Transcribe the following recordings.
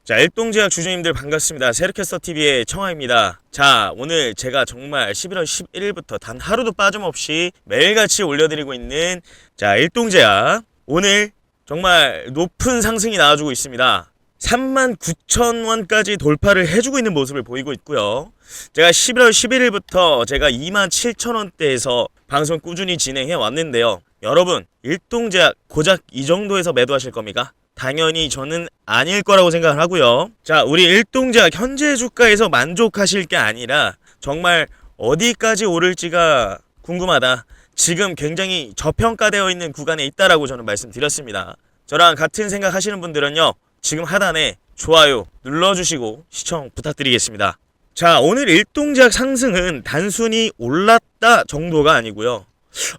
자, 일동제약 주주님들 반갑습니다. 세르캐스터TV의 청하입니다. 자, 오늘 제가 정말 11월 11일부터 단 하루도 빠짐없이 매일같이 올려드리고 있는 자, 일동제약 오늘 정말 높은 상승이 나와주고 있습니다. 39,000원까지 돌파를 해주고 있는 모습을 보이고 있고요. 제가 11월 11일부터 제가 27,000원대에서 방송 꾸준히 진행해 왔는데요. 여러분, 일동제약 고작 이 정도에서 매도하실 겁니까? 당연히 저는 아닐 거라고 생각을 하고요. 자, 우리 일동제약 현재 주가에서 만족하실 게 아니라 정말 어디까지 오를지가 궁금하다. 지금 굉장히 저평가되어 있는 구간에 있다라고 저는 말씀드렸습니다. 저랑 같은 생각 하시는 분들은요, 지금 하단에 좋아요 눌러주시고 시청 부탁드리겠습니다. 자, 오늘 일동제약 상승은 단순히 올랐다 정도가 아니고요.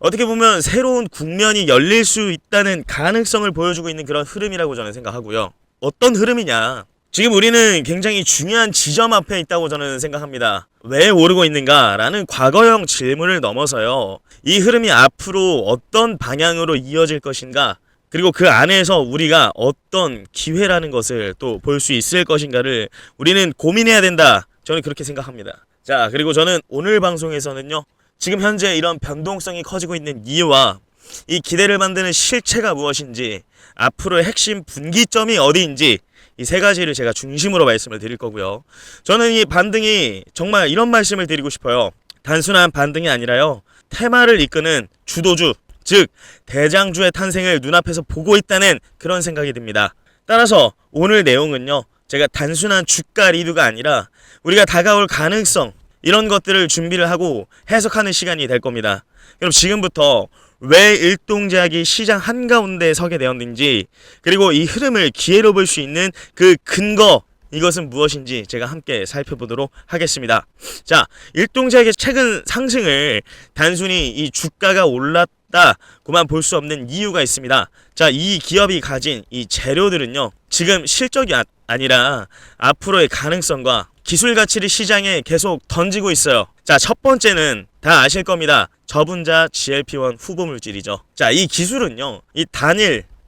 어떻게 보면 새로운 국면이 열릴 수 있다는 가능성을 보여주고 있는 그런 흐름이라고 저는 생각하고요. 어떤 흐름이냐? 지금 우리는 굉장히 중요한 지점 앞에 있다고 저는 생각합니다. 왜 오르고 있는가? 라는 과거형 질문을 넘어서요. 이 흐름이 앞으로 어떤 방향으로 이어질 것인가? 그리고 그 안에서 우리가 어떤 기회라는 것을 또 볼 수 있을 것인가를 우리는 고민해야 된다. 저는 그렇게 생각합니다. 자, 그리고 저는 오늘 방송에서는요, 지금 현재 이런 변동성이 커지고 있는 이유와 이 기대를 만드는 실체가 무엇인지, 앞으로의 핵심 분기점이 어디인지, 이 세 가지를 제가 중심으로 말씀을 드릴 거고요. 저는 이 반등이 정말 이런 말씀을 드리고 싶어요. 단순한 반등이 아니라요, 테마를 이끄는 주도주, 즉 대장주의 탄생을 눈앞에서 보고 있다는 그런 생각이 듭니다. 따라서 오늘 내용은요, 제가 단순한 주가 리드가 아니라 우리가 다가올 가능성, 이런 것들을 준비를 하고 해석하는 시간이 될 겁니다. 그럼 지금부터 왜 일동제약이 시장 한가운데에 서게 되었는지, 그리고 이 흐름을 기회로 볼 수 있는 그 근거, 이것은 무엇인지 제가 함께 살펴보도록 하겠습니다. 자, 일동제약의 최근 상승을 단순히 이 주가가 올랐다고만 볼 수 없는 이유가 있습니다. 자, 이 기업이 가진 이 재료들은요, 지금 실적이 아니라 앞으로의 가능성과 기술 가치를 시장에 계속 던지고 있어요. 자, 첫 번째는 다 아실 겁니다. 저분자 GLP-1 후보 물질이죠. 자, 이 기술은요, 이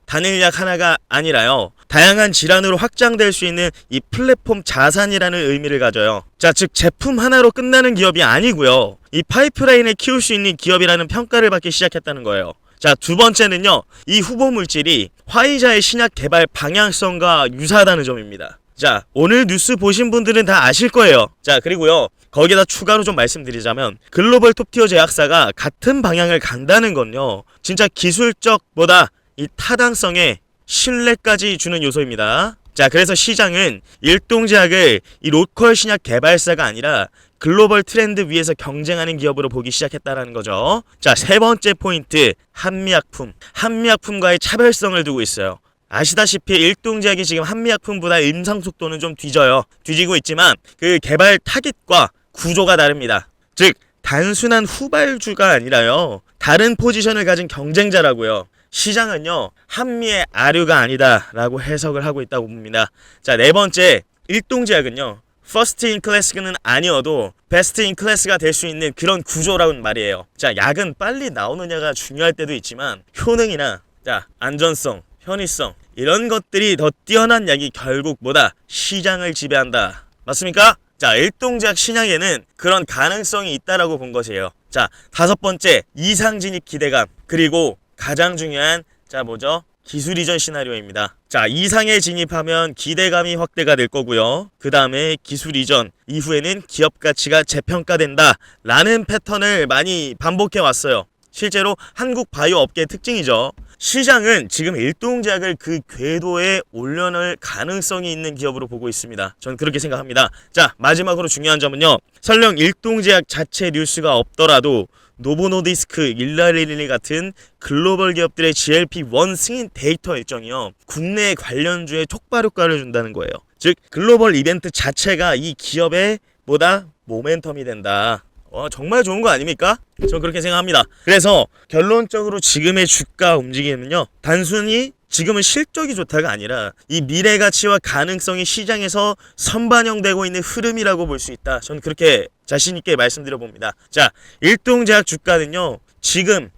단일약 하나가 아니라요, 다양한 질환으로 확장될 수 있는 이 플랫폼 자산이라는 의미를 가져요. 자, 즉 제품 하나로 끝나는 기업이 아니고요, 이 파이프라인을 키울 수 있는 기업이라는 평가를 받기 시작했다는 거예요. 자, 두 번째는요, 이 후보 물질이 화이자의 신약 개발 방향성과 유사하다는 점입니다. 자, 오늘 뉴스 보신 분들은 다 아실 거예요. 자, 그리고요, 거기다 추가로 좀 말씀드리자면 글로벌 톱티어 제약사가 같은 방향을 간다는 건요, 진짜 기술적보다 이 타당성에 신뢰까지 주는 요소입니다. 자, 그래서 시장은 일동제약을 이 로컬 신약 개발사가 아니라 글로벌 트렌드 위에서 경쟁하는 기업으로 보기 시작했다라는 거죠. 자, 세 번째 포인트, 한미약품과의 차별성을 두고 있어요. 아시다시피 일동제약이 지금 한미약품보다 임상 속도는 좀 뒤지고 있지만 그 개발 타깃과 구조가 다릅니다. 즉 단순한 후발주가 아니라요, 다른 포지션을 가진 경쟁자라고요. 시장은요, 한미의 아류가 아니다라고 해석을 하고 있다고 봅니다. 자, 네 번째, 일동제약은요, 퍼스트 인 클래스는 아니어도 베스트 인 클래스가 될 수 있는 그런 구조라는 말이에요. 자, 약은 빨리 나오느냐가 중요할 때도 있지만 효능이나 자, 안전성, 편의성, 이런 것들이 더 뛰어난 약이 결국 뭐다? 시장을 지배한다. 맞습니까? 자, 일동제약 신약에는 그런 가능성이 있다라고 본 것이에요. 자, 다섯 번째, 이상 진입 기대감. 그리고 가장 중요한, 자, 뭐죠? 기술 이전 시나리오입니다. 자, 이상에 진입하면 기대감이 확대가 될 거고요. 그 다음에 기술 이전 이후에는 기업 가치가 재평가된다 라는 패턴을 많이 반복해 왔어요. 실제로 한국 바이오 업계의 특징이죠. 시장은 지금 일동제약을 그 궤도에 올려놓을 가능성이 있는 기업으로 보고 있습니다. 저는 그렇게 생각합니다. 자, 마지막으로 중요한 점은요, 설령 일동제약 자체 뉴스가 없더라도 노보노디스크, 일라릴리 같은 글로벌 기업들의 GLP-1 승인 데이터 일정이요, 국내 관련주에 촉발 효과를 준다는 거예요. 즉 글로벌 이벤트 자체가 이 기업의 뭐다? 모멘텀이 된다. 정말 좋은 거 아닙니까? 저는 그렇게 생각합니다. 그래서 결론적으로 지금의 주가 움직임은요, 단순히 지금은 실적이 좋다가 아니라 이 미래 가치와 가능성이 시장에서 선반영되고 있는 흐름이라고 볼 수 있다. 저는 그렇게 자신있게 말씀드려 봅니다. 자, 일동제약 주가는요, 지금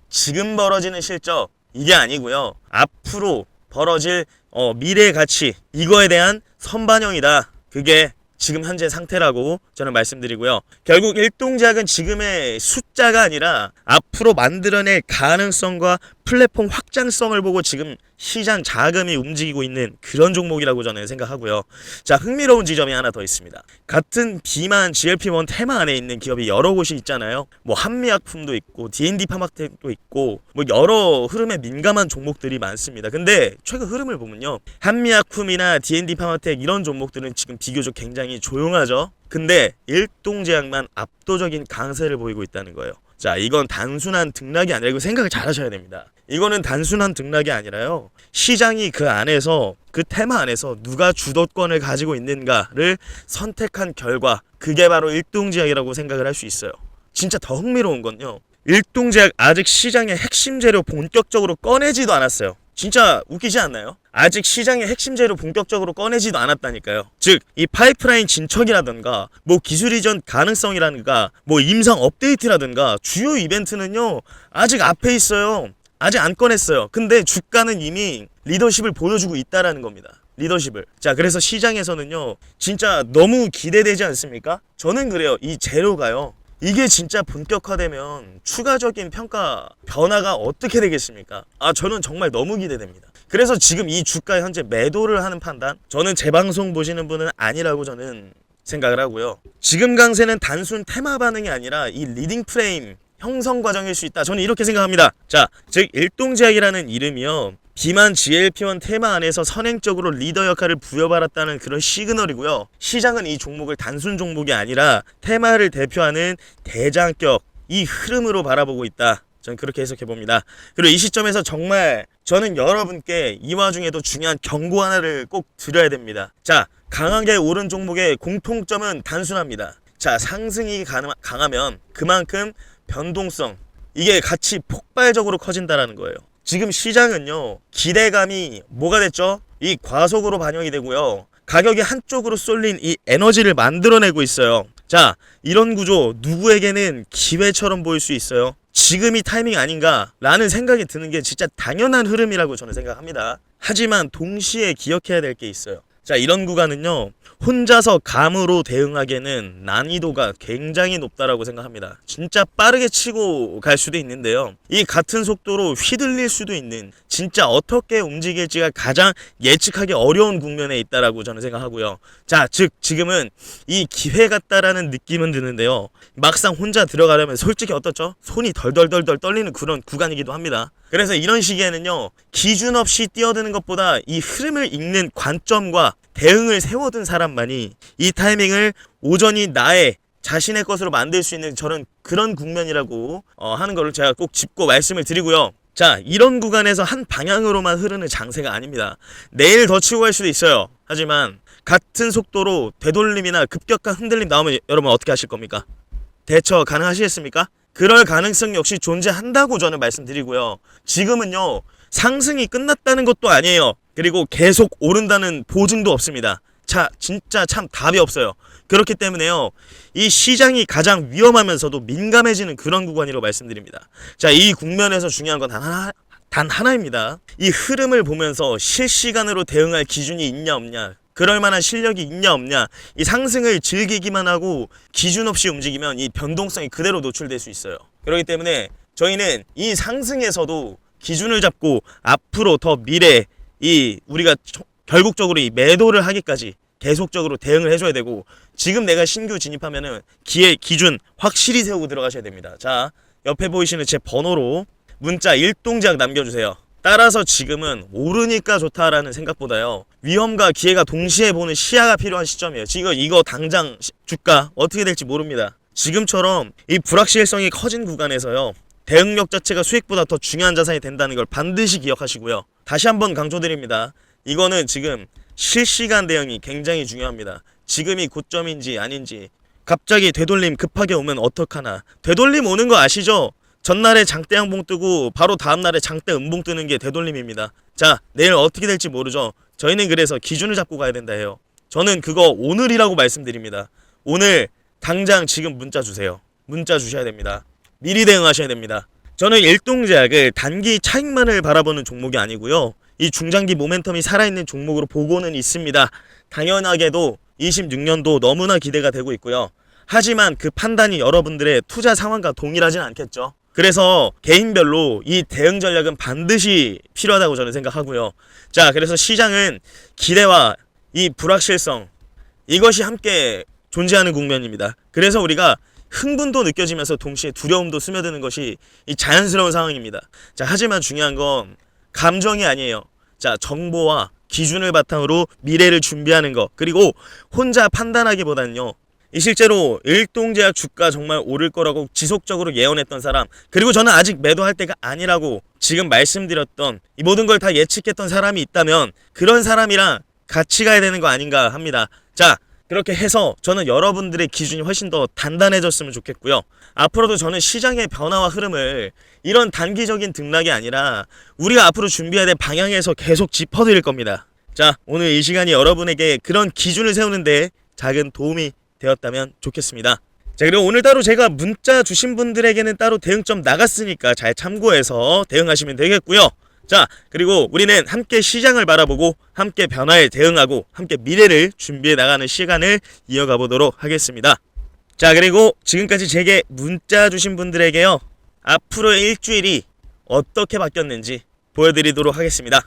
벌어지는 실적, 이게 아니고요, 앞으로 벌어질 미래 가치, 이거에 대한 선반영이다. 그게 지금 현재 상태라고 저는 말씀드리고요. 결국 일동제약은 지금의 숫자가 아니라 앞으로 만들어낼 가능성과 플랫폼 확장성을 보고 지금 시장 자금이 움직이고 있는 그런 종목이라고 저는 생각하고요. 자, 흥미로운 지점이 하나 더 있습니다. 같은 비만 GLP-1 테마 안에 있는 기업이 여러 곳이 있잖아요. 뭐 한미약품도 있고 D&D 파마텍도 있고 뭐 여러 흐름에 민감한 종목들이 많습니다. 근데 최근 흐름을 보면요, 한미약품이나 D&D 파마텍 이런 종목들은 지금 비교적 굉장히 조용하죠. 근데 일동제약만 압도적인 강세를 보이고 있다는 거예요. 자, 이건 단순한 등락이 아니라, 이거 생각을 잘 하셔야 됩니다. 이거는 단순한 등락이 아니라요, 시장이 그 안에서, 그 테마 안에서 누가 주도권을 가지고 있는가를 선택한 결과, 그게 바로 일동제약이라고 생각을 할 수 있어요. 진짜 더 흥미로운 건요, 일동제약 아직 시장의 핵심 재료 본격적으로 꺼내지도 않았어요. 진짜 웃기지 않나요? 아직 시장의 핵심 재료 본격적으로 꺼내지도 않았다니까요. 즉, 이 파이프라인 진척이라든가 뭐 기술 이전 가능성이라든가 뭐 임상 업데이트라든가 주요 이벤트는요, 아직 앞에 있어요. 아직 안 꺼냈어요. 근데 주가는 이미 리더십을 보여주고 있다라는 겁니다. 리더십을. 자, 그래서 시장에서는요, 진짜 너무 기대되지 않습니까? 저는 그래요. 이 재료가요, 이게 진짜 본격화되면 추가적인 평가 변화가 어떻게 되겠습니까? 저는 정말 너무 기대됩니다. 그래서 지금 이 주가 현재 매도를 하는 판단, 저는 제 방송 보시는 분은 아니라고 저는 생각을 하고요. 지금 강세는 단순 테마 반응이 아니라 이 리딩 프레임 형성 과정일 수 있다. 저는 이렇게 생각합니다. 자, 즉 일동제약이라는 이름이요, 비만 GLP-1 테마 안에서 선행적으로 리더 역할을 부여받았다는 그런 시그널이고요. 시장은 이 종목을 단순 종목이 아니라 테마를 대표하는 대장격, 이 흐름으로 바라보고 있다. 저는 그렇게 해석해 봅니다. 그리고 이 시점에서 정말 저는 여러분께 이 와중에도 중요한 경고 하나를 꼭 드려야 됩니다. 자, 강하게 오른 종목의 공통점은 단순합니다. 자, 상승이 강하면 그만큼 변동성, 이게 같이 폭발적으로 커진다라는 거예요. 지금 시장은요, 기대감이 뭐가 됐죠? 이 과속으로 반영이 되고요, 가격이 한쪽으로 쏠린 이 에너지를 만들어내고 있어요. 자, 이런 구조 누구에게는 기회처럼 보일 수 있어요. 지금이 타이밍 아닌가 라는 생각이 드는 게 진짜 당연한 흐름이라고 저는 생각합니다. 하지만 동시에 기억해야 될 게 있어요. 자, 이런 구간은요, 혼자서 감으로 대응하기에는 난이도가 굉장히 높다라고 생각합니다. 진짜 빠르게 치고 갈 수도 있는데요, 이 같은 속도로 휘둘릴 수도 있는, 진짜 어떻게 움직일지가 가장 예측하기 어려운 국면에 있다라고 저는 생각하고요. 자, 즉 지금은 이 기회 같다라는 느낌은 드는데요, 막상 혼자 들어가려면 솔직히 어떻죠? 손이 덜덜덜덜 떨리는 그런 구간이기도 합니다. 그래서 이런 시기에는요, 기준 없이 뛰어드는 것보다 이 흐름을 읽는 관점과 대응을 세워둔 사람만이 이 타이밍을 오전이 나의 자신의 것으로 만들 수 있는 저는 그런 국면이라고 하는 거를 제가 꼭 짚고 말씀을 드리고요. 자, 이런 구간에서 한 방향으로만 흐르는 장세가 아닙니다. 내일 더 치고 갈 수도 있어요. 하지만 같은 속도로 되돌림이나 급격한 흔들림 나오면 여러분 어떻게 하실 겁니까? 대처 가능하시겠습니까? 그럴 가능성 역시 존재한다고 저는 말씀드리고요. 지금은요, 상승이 끝났다는 것도 아니에요. 그리고 계속 오른다는 보증도 없습니다. 자, 진짜 참 답이 없어요. 그렇기 때문에요, 이 시장이 가장 위험하면서도 민감해지는 그런 구간이라고 말씀드립니다. 자, 이 국면에서 중요한 건 단 하나입니다. 이 흐름을 보면서 실시간으로 대응할 기준이 있냐 없냐, 그럴 만한 실력이 있냐 없냐, 이 상승을 즐기기만 하고 기준 없이 움직이면 이 변동성이 그대로 노출될 수 있어요. 그렇기 때문에 저희는 이 상승에서도 기준을 잡고 앞으로 더 미래, 이 우리가 결국적으로 이 매도를 하기까지 계속적으로 대응을 해줘야 되고, 지금 내가 신규 진입하면은 기준 확실히 세우고 들어가셔야 됩니다. 자, 옆에 보이시는 제 번호로 문자 일동제약 남겨주세요. 따라서 지금은 오르니까 좋다라는 생각보다요, 위험과 기회가 동시에 보는 시야가 필요한 시점이에요. 지금 이거 당장 주가 어떻게 될지 모릅니다. 지금처럼 이 불확실성이 커진 구간에서요, 대응력 자체가 수익보다 더 중요한 자산이 된다는 걸 반드시 기억하시고요. 다시 한번 강조드립니다. 이거는 지금 실시간 대응이 굉장히 중요합니다. 지금이 고점인지 아닌지, 갑자기 되돌림 급하게 오면 어떡하나. 되돌림 오는 거 아시죠? 전날에 장대 양봉 뜨고 바로 다음날에 장대 음봉 뜨는 게 되돌림입니다. 자, 내일 어떻게 될지 모르죠. 저희는 그래서 기준을 잡고 가야 된다 해요. 저는 그거 오늘이라고 말씀드립니다. 오늘 당장 지금 문자 주세요. 문자 주셔야 됩니다. 미리 대응하셔야 됩니다. 저는 일동제약을 단기 차익만을 바라보는 종목이 아니고요, 이 중장기 모멘텀이 살아있는 종목으로 보고는 있습니다. 당연하게도 26년도 너무나 기대가 되고 있고요. 하지만 그 판단이 여러분들의 투자 상황과 동일하진 않겠죠. 그래서 개인별로 이 대응 전략은 반드시 필요하다고 저는 생각하고요. 자, 그래서 시장은 기대와 이 불확실성, 이것이 함께 존재하는 국면입니다. 그래서 우리가 흥분도 느껴지면서 동시에 두려움도 스며드는 것이 이 자연스러운 상황입니다. 자, 하지만 중요한 건 감정이 아니에요. 자, 정보와 기준을 바탕으로 미래를 준비하는 것, 그리고 혼자 판단하기보다는요, 이 실제로 일동제약 주가 정말 오를 거라고 지속적으로 예언했던 사람, 그리고 저는 아직 매도할 때가 아니라고 지금 말씀드렸던 이 모든 걸 다 예측했던 사람이 있다면 그런 사람이랑 같이 가야 되는 거 아닌가 합니다. 자, 그렇게 해서 저는 여러분들의 기준이 훨씬 더 단단해졌으면 좋겠고요. 앞으로도 저는 시장의 변화와 흐름을 이런 단기적인 등락이 아니라 우리가 앞으로 준비해야 될 방향에서 계속 짚어드릴 겁니다. 자, 오늘 이 시간이 여러분에게 그런 기준을 세우는데 작은 도움이 되었다면 좋겠습니다. 자, 그리고 오늘 따로 제가 문자 주신 분들에게는 따로 대응점 나갔으니까 잘 참고해서 대응하시면 되겠고요. 자, 그리고 우리는 함께 시장을 바라보고 함께 변화에 대응하고 함께 미래를 준비해 나가는 시간을 이어가 보도록 하겠습니다. 자, 그리고 지금까지 제게 문자 주신 분들에게요, 앞으로의 일주일이 어떻게 바뀌었는지 보여드리도록 하겠습니다.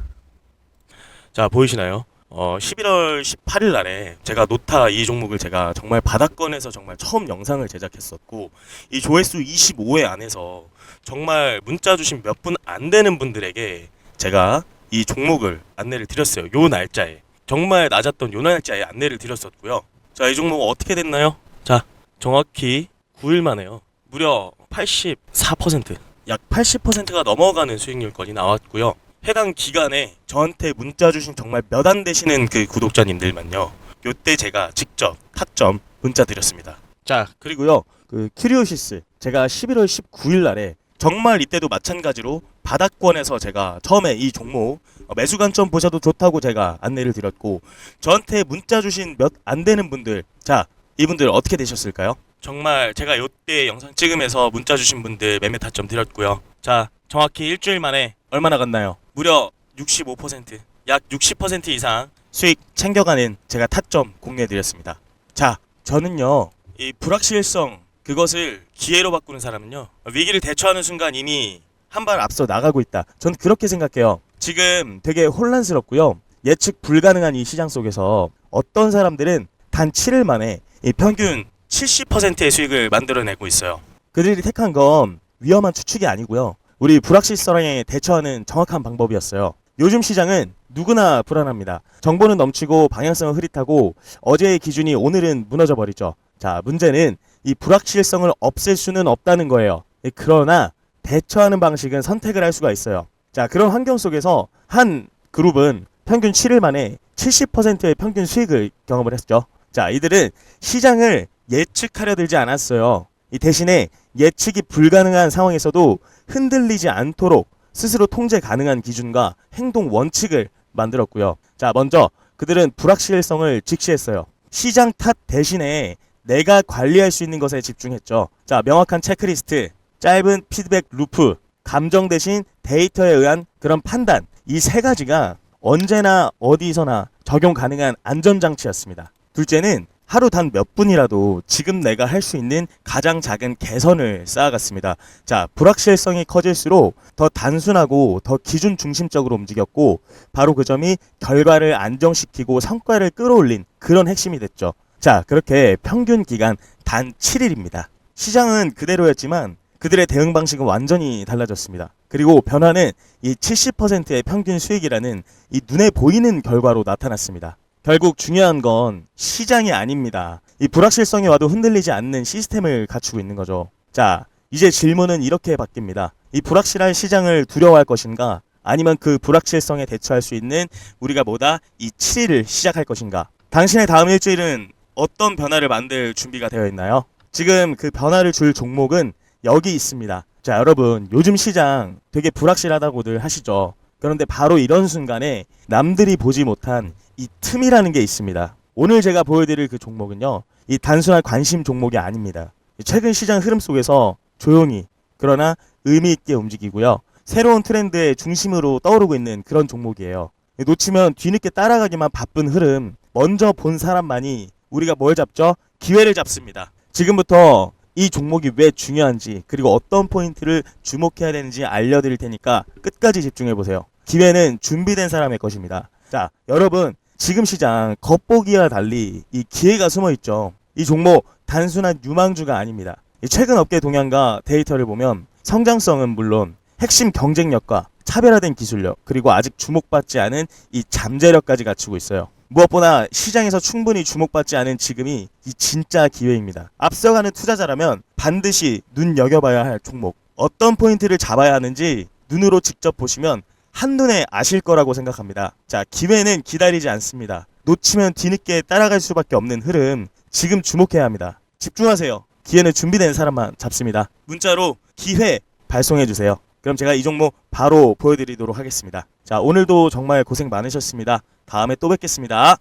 자, 보이시나요? 11월 18일 날에 제가 노타 이 종목을 제가 정말 바닥권에서 정말 처음 영상을 제작했었고, 이 조회수 25회 안에서 정말 문자 주신 몇 분 안 되는 분들에게 제가 이 종목을 안내를 드렸어요. 요 날짜에, 정말 낮았던 요 날짜에 안내를 드렸었고요. 자, 이 종목 어떻게 됐나요? 자, 정확히 9일 만에요, 무려 84%, 약 80%가 넘어가는 수익률권이 나왔고요. 해당 기간에 저한테 문자 주신 정말 몇 안 되시는 그 구독자님들만요, 요때 제가 직접 타점 문자 드렸습니다. 자, 그리고요, 그 큐리오시스 제가 11월 19일 날에 정말 이때도 마찬가지로 바닥권에서 제가 처음에 이 종목 매수 관점 보셔도 좋다고 제가 안내를 드렸고, 저한테 문자 주신 몇 안 되는 분들, 자, 이분들 어떻게 되셨을까요? 정말 제가 요때 영상 찍으면서 문자 주신 분들 매매 타점 드렸고요. 자, 정확히 일주일 만에 얼마 나갔나요? 무려 65%, 약 60% 이상 수익 챙겨가는 제가 타점 공유해드렸습니다. 자, 저는요, 이 불확실성, 그것을 기회로 바꾸는 사람은요, 위기를 대처하는 순간 이미 한 발 앞서 나가고 있다. 저는 그렇게 생각해요. 지금 되게 혼란스럽고요, 예측 불가능한 이 시장 속에서 어떤 사람들은 단 7일 만에 이 평균 70%의 수익을 만들어내고 있어요. 그들이 택한 건 위험한 추측이 아니고요, 우리 불확실성에 대처하는 정확한 방법이었어요. 요즘 시장은 누구나 불안합니다. 정보는 넘치고 방향성은 흐릿하고 어제의 기준이 오늘은 무너져 버리죠. 자, 문제는 이 불확실성을 없앨 수는 없다는 거예요. 그러나 대처하는 방식은 선택을 할 수가 있어요. 자, 그런 환경 속에서 한 그룹은 평균 7일 만에 70%의 평균 수익을 경험을 했죠. 자, 이들은 시장을 예측하려 들지 않았어요. 이 대신에 예측이 불가능한 상황에서도 흔들리지 않도록 스스로 통제 가능한 기준과 행동 원칙을 만들었고요. 자, 먼저 그들은 불확실성을 직시했어요. 시장 탓 대신에 내가 관리할 수 있는 것에 집중했죠. 자, 명확한 체크리스트, 짧은 피드백 루프, 감정 대신 데이터에 의한 그런 판단, 이 세 가지가 언제나 어디서나 적용 가능한 안전장치였습니다. 둘째는 하루 단 몇 분이라도 지금 내가 할 수 있는 가장 작은 개선을 쌓아갔습니다. 자, 불확실성이 커질수록 더 단순하고 더 기준 중심적으로 움직였고, 바로 그 점이 결과를 안정시키고 성과를 끌어올린 그런 핵심이 됐죠. 자, 그렇게 평균 기간 단 7일입니다. 시장은 그대로였지만 그들의 대응 방식은 완전히 달라졌습니다. 그리고 변화는 이 70%의 평균 수익이라는 이 눈에 보이는 결과로 나타났습니다. 결국 중요한 건 시장이 아닙니다. 이 불확실성이 와도 흔들리지 않는 시스템을 갖추고 있는 거죠. 자, 이제 질문은 이렇게 바뀝니다. 이 불확실한 시장을 두려워할 것인가, 아니면 그 불확실성에 대처할 수 있는 우리가 뭐다? 이 7일을 시작할 것인가? 당신의 다음 일주일은 어떤 변화를 만들 준비가 되어 있나요? 지금 그 변화를 줄 종목은 여기 있습니다. 자, 여러분, 요즘 시장 되게 불확실하다고들 하시죠. 그런데 바로 이런 순간에 남들이 보지 못한 이 틈이라는 게 있습니다. 오늘 제가 보여드릴 그 종목은요, 이 단순한 관심 종목이 아닙니다. 최근 시장 흐름 속에서 조용히 그러나 의미 있게 움직이고요, 새로운 트렌드의 중심으로 떠오르고 있는 그런 종목이에요. 놓치면 뒤늦게 따라가기만 바쁜 흐름, 먼저 본 사람만이 우리가 뭘 잡죠? 기회를 잡습니다. 지금부터 이 종목이 왜 중요한지 그리고 어떤 포인트를 주목해야 되는지 알려드릴 테니까 끝까지 집중해보세요. 기회는 준비된 사람의 것입니다. 자, 여러분, 지금 시장 겉보기와 달리 이 기회가 숨어있죠. 이 종목 단순한 유망주가 아닙니다. 최근 업계 동향과 데이터를 보면 성장성은 물론 핵심 경쟁력과 차별화된 기술력 그리고 아직 주목받지 않은 이 잠재력까지 갖추고 있어요. 무엇보다 시장에서 충분히 주목받지 않은 지금이 이 진짜 기회입니다. 앞서가는 투자자라면 반드시 눈여겨봐야 할 종목, 어떤 포인트를 잡아야 하는지 눈으로 직접 보시면 한눈에 아실 거라고 생각합니다. 자, 기회는 기다리지 않습니다. 놓치면 뒤늦게 따라갈 수밖에 없는 흐름, 지금 주목해야 합니다. 집중하세요. 기회는 준비된 사람만 잡습니다. 문자로 기회 발송해주세요. 그럼 제가 이 종목 바로 보여드리도록 하겠습니다. 자, 오늘도 정말 고생 많으셨습니다. 다음에 또 뵙겠습니다.